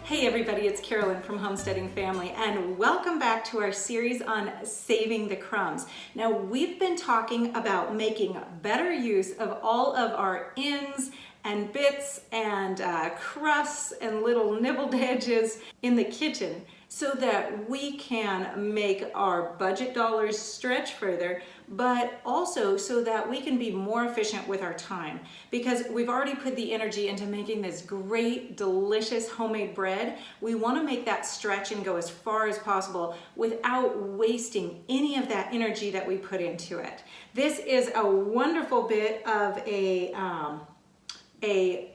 Hey everybody, it's Carolyn from Homesteading Family, and welcome back to our series on saving the crumbs. Now, we've been talking about making better use of all of our ends and bits and crusts and little nibbled edges in the kitchen so that we can make our budget dollars stretch further, but also so that we can be more efficient with our time, because we've already put the energy into making this great, delicious homemade bread. We want to make that stretch and go as far as possible without wasting any of that energy that we put into it. This is a wonderful bit of a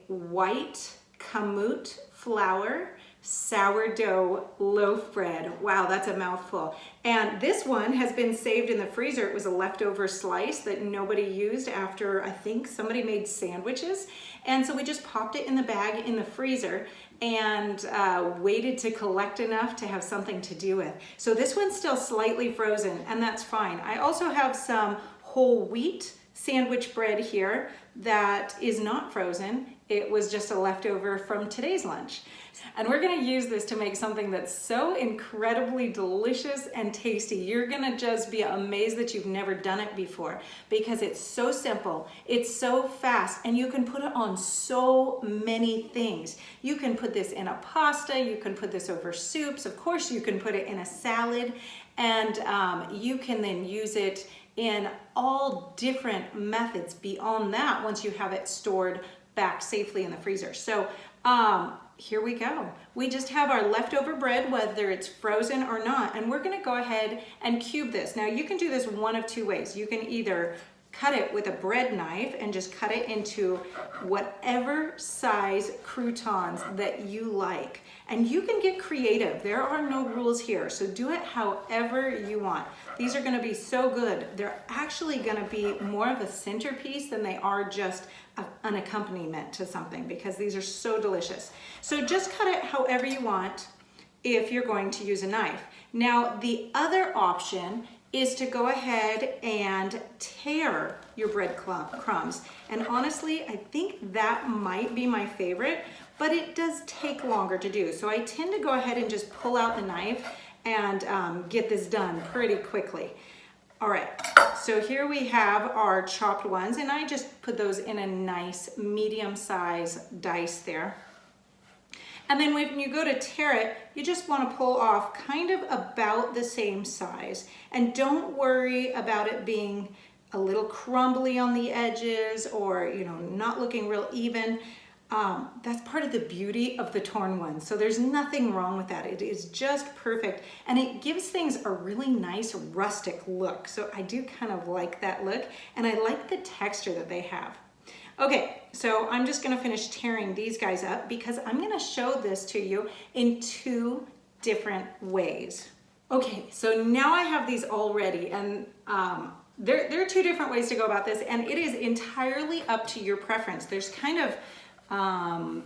white kamut flour sourdough loaf bread. Wow, that's a mouthful. And this one has been saved in the freezer. It was a leftover slice that nobody used after, I think, somebody made sandwiches. And so we just popped it in the bag in the freezer and waited to collect enough to have something to do with. So this one's still slightly frozen, and that's fine. I also have some whole wheat sandwich bread here that is not frozen. It was just a leftover from today's lunch. And we're gonna use this to make something that's so incredibly delicious and tasty. You're gonna just be amazed that you've never done it before, because it's so simple, it's so fast, and you can put it on so many things. You can put this in a pasta, you can put this over soups, of course you can put it in a salad, and you can then use it in all different methods beyond that once you have it stored back safely in the freezer. So here we go. We just have our leftover bread, whether it's frozen or not, and we're gonna go ahead and cube this. Now you can do this one of two ways. You can either cut it with a bread knife and just cut it into whatever size croutons that you like. And you can get creative. There are no rules here, so do it however you want. These are gonna be so good. They're actually gonna be more of a centerpiece than they are just an accompaniment to something, because these are so delicious. So just cut it however you want if you're going to use a knife. Now, the other option is to go ahead and tear your bread crumbs. And honestly, I think that might be my favorite, but it does take longer to do. So I tend to go ahead and just pull out the knife and get this done pretty quickly. All right, so here we have our chopped ones, and I just put those in a nice medium size dice there. And then when you go to tear it, you just want to pull off kind of about the same size. And don't worry about it being a little crumbly on the edges or, not looking real even. That's part of the beauty of the torn ones. So there's nothing wrong with that. It is just perfect. And it gives things a really nice rustic look. So I do kind of like that look, and I like the texture that they have. Okay, so I'm just gonna finish tearing these guys up because I'm gonna show this to you in two different ways. Okay, so now I have these all ready, and there are two different ways to go about this, and it is entirely up to your preference. There's kind of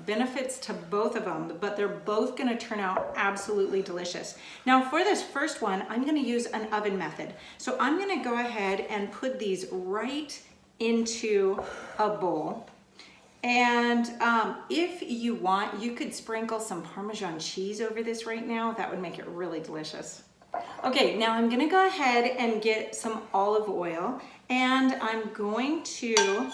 benefits to both of them, but they're both gonna turn out absolutely delicious. Now for this first one, I'm gonna use an oven method. So I'm gonna go ahead and put these right into a bowl. And if you want, you could sprinkle some Parmesan cheese over this right now. That would make it really delicious. Okay, now I'm gonna go ahead and get some olive oil, and I'm going to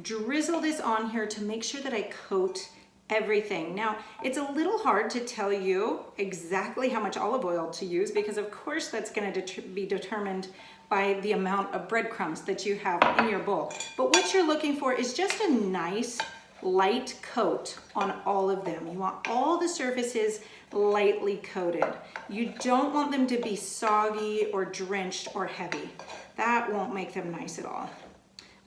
drizzle this on here to make sure that I coat everything. Now, it's a little hard to tell you exactly how much olive oil to use, because of course that's going to be determined by the amount of breadcrumbs that you have in your bowl. But what you're looking for is just a nice light coat on all of them. You want all the surfaces lightly coated. You don't want them to be soggy or drenched or heavy. That won't make them nice at all.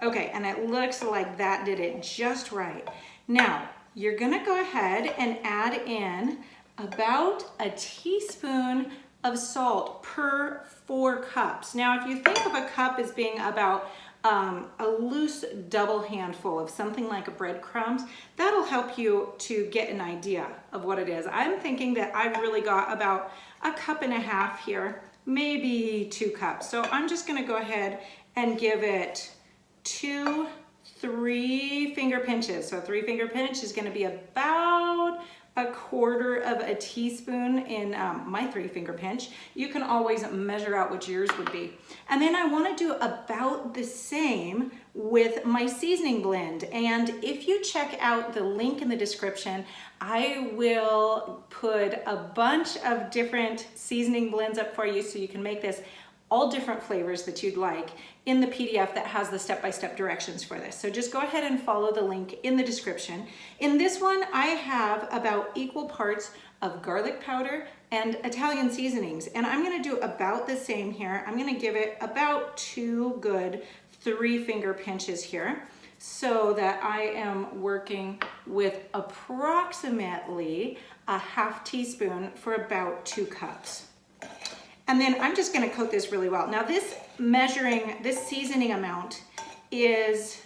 Okay, and it looks like that did it just right. Now, you're gonna go ahead and add in about a teaspoon of salt per 4 cups. Now, if you think of a cup as being about a loose double handful of something like a breadcrumbs, that'll help you to get an idea of what it is. I'm thinking that I've really got about 1.5 cups here, maybe 2 cups. So I'm just gonna go ahead and give it 2 3 finger pinches. So a 3 finger pinch is going to be about 1/4 of a teaspoon in my 3-finger pinch. You can always measure out what yours would be. And then I want to do about the same with my seasoning blend. And if you check out the link in the description, I will put a bunch of different seasoning blends up for you so you can make this all different flavors that you'd like in the PDF that has the step-by-step directions for this. So just go ahead and follow the link in the description. In this one, I have about equal parts of garlic powder and Italian seasonings. And I'm gonna do about the same here. I'm gonna give it about 2 good 3-finger pinches here so that I am working with approximately a 1/2 teaspoon for about 2 cups. And then I'm just gonna coat this really well. Now this seasoning amount is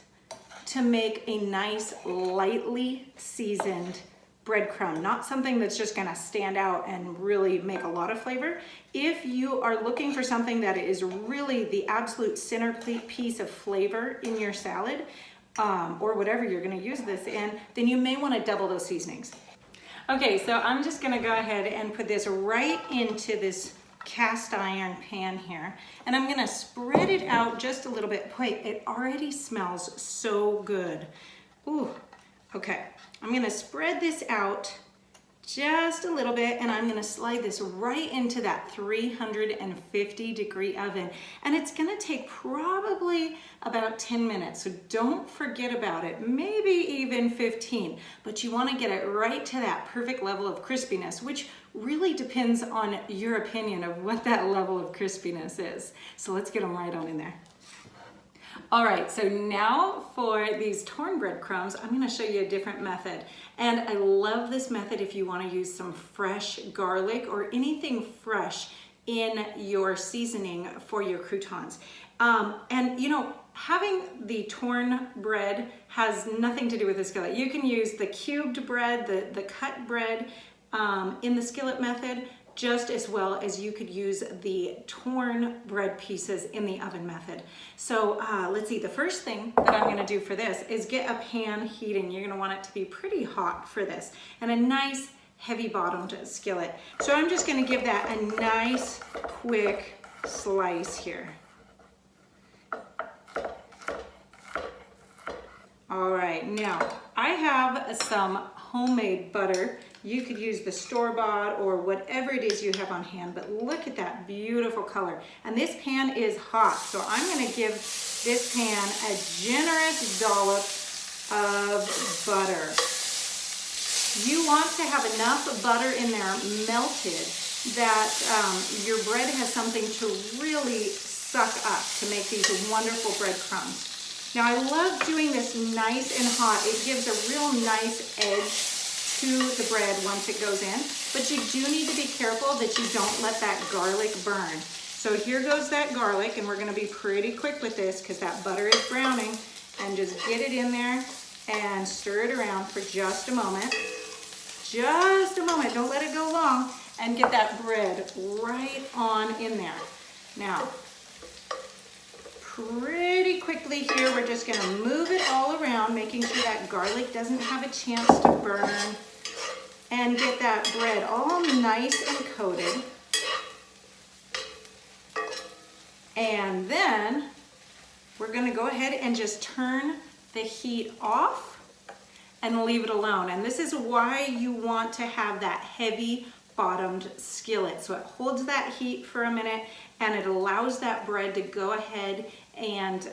to make a nice lightly seasoned breadcrumb, not something that's just gonna stand out and really make a lot of flavor. If you are looking for something that is really the absolute centerpiece of flavor in your salad, or whatever you're gonna use this in, then you may wanna double those seasonings. Okay, so I'm just gonna go ahead and put this right into this cast iron pan here, and I'm gonna spread it out just a little bit. Boy, it already smells so good. Ooh, okay. I'm gonna spread this out just a little bit, and I'm gonna slide this right into that 350-degree oven. And it's gonna take probably about 10 minutes, so don't forget about it, maybe even 15. But you wanna get it right to that perfect level of crispiness, which really depends on your opinion of what that level of crispiness is. So let's get them right on in there. All right, so now for these torn breadcrumbs, I'm gonna show you a different method. And I love this method if you wanna use some fresh garlic or anything fresh in your seasoning for your croutons. And you know, having the torn bread has nothing to do with the skillet. You can use the cubed bread, the cut bread in the skillet method, just as well as you could use the torn bread pieces in the oven method. So let's see, the first thing that I'm gonna do for this is get a pan heating. You're gonna want it to be pretty hot for this, and a nice heavy bottomed skillet. So I'm just gonna give that a nice quick slice here. All right, now I have some homemade butter. You could use the store-bought or whatever it is you have on hand, but look at that beautiful color. And this pan is hot, so I'm gonna give this pan a generous dollop of butter. You want to have enough butter in there melted that your bread has something to really suck up to make these wonderful breadcrumbs. Now I love doing this nice and hot. It gives a real nice edge to the bread once it goes in, but you do need to be careful that you don't let that garlic burn. So here goes that garlic, and we're gonna be pretty quick with this because that butter is browning, and just get it in there and stir it around for just a moment. Just a moment, don't let it go long, and get that bread right on in there. Now, pretty quickly here, we're just gonna move it all around, making sure that garlic doesn't have a chance to burn, and get that bread all nice and coated. And then we're gonna go ahead and just turn the heat off and leave it alone. And this is why you want to have that heavy bottomed skillet. So it holds that heat for a minute, and it allows that bread to go ahead and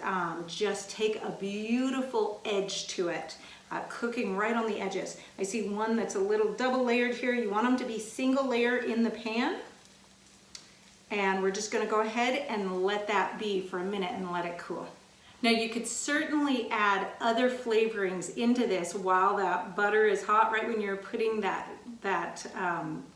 just take a beautiful edge to it, cooking right on the edges. I see one that's a little double layered here. You want them to be single layer in the pan. And we're just gonna go ahead and let that be for a minute and let it cool. Now you could certainly add other flavorings into this while that butter is hot, right when you're putting that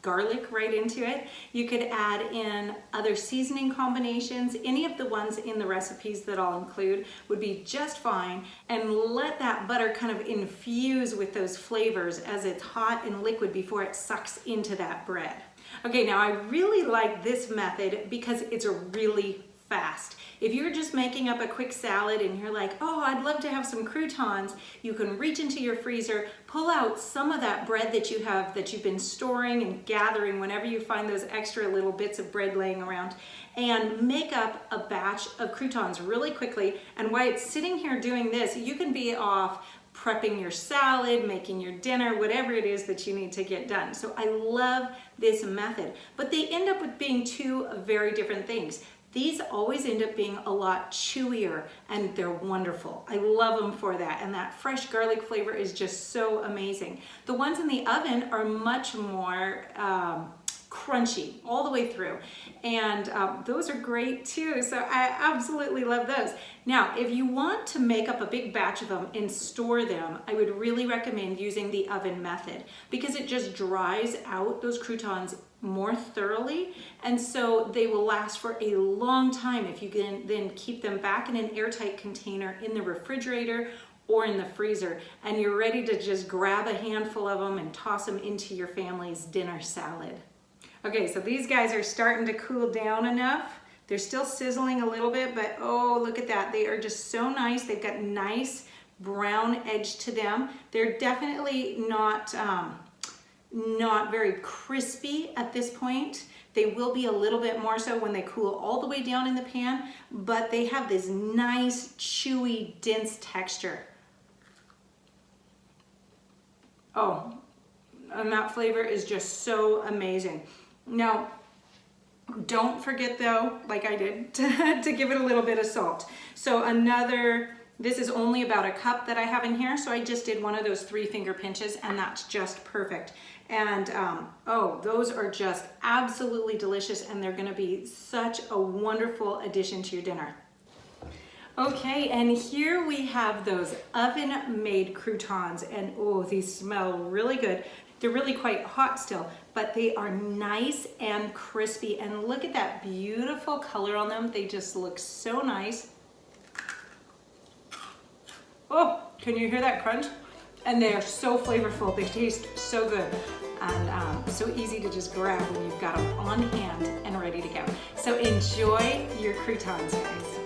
garlic right into it. You could add in other seasoning combinations. Any of the ones in the recipes that I'll include would be just fine, and let that butter kind of infuse with those flavors as it's hot and liquid before it sucks into that bread. Okay, now I really like this method because it's really fast. If you're just making up a quick salad and you're like, oh, I'd love to have some croutons, you can reach into your freezer, pull out some of that bread that you have that you've been storing and gathering whenever you find those extra little bits of bread laying around, and make up a batch of croutons really quickly. And while it's sitting here doing this, you can be off prepping your salad, making your dinner, whatever it is that you need to get done. So I love this method, but they end up with being two very different things. These always end up being a lot chewier, and they're wonderful. I love them for that, and that fresh garlic flavor is just so amazing. The ones in the oven are much more crunchy all the way through, and those are great too, so I absolutely love those. Now, if you want to make up a big batch of them and store them, I would really recommend using the oven method, because it just dries out those croutons more thoroughly, and so they will last for a long time if you can then keep them back in an airtight container in the refrigerator or in the freezer, and you're ready to just grab a handful of them and toss them into your family's dinner salad. Okay, so these guys are starting to cool down enough. They're still sizzling a little bit, but oh, look at that. They are just so nice. They've got nice brown edge to them. They're definitely not very crispy at this point. They will be a little bit more so when they cool all the way down in the pan, but they have this nice, chewy, dense texture. Oh, and that flavor is just so amazing. Now, don't forget though, like I did, to give it a little bit of salt. So this is only about a cup that I have in here, so I just did one of those 3-finger pinches, and that's just perfect. And oh, those are just absolutely delicious, and they're gonna be such a wonderful addition to your dinner. Okay, and here we have those oven-made croutons, and oh, these smell really good. They're really quite hot still, but they are nice and crispy, and look at that beautiful color on them. They just look so nice. Oh, can you hear that crunch? And they are so flavorful. They taste so good, and so easy to just grab when you've got them on hand and ready to go. So enjoy your croutons, guys.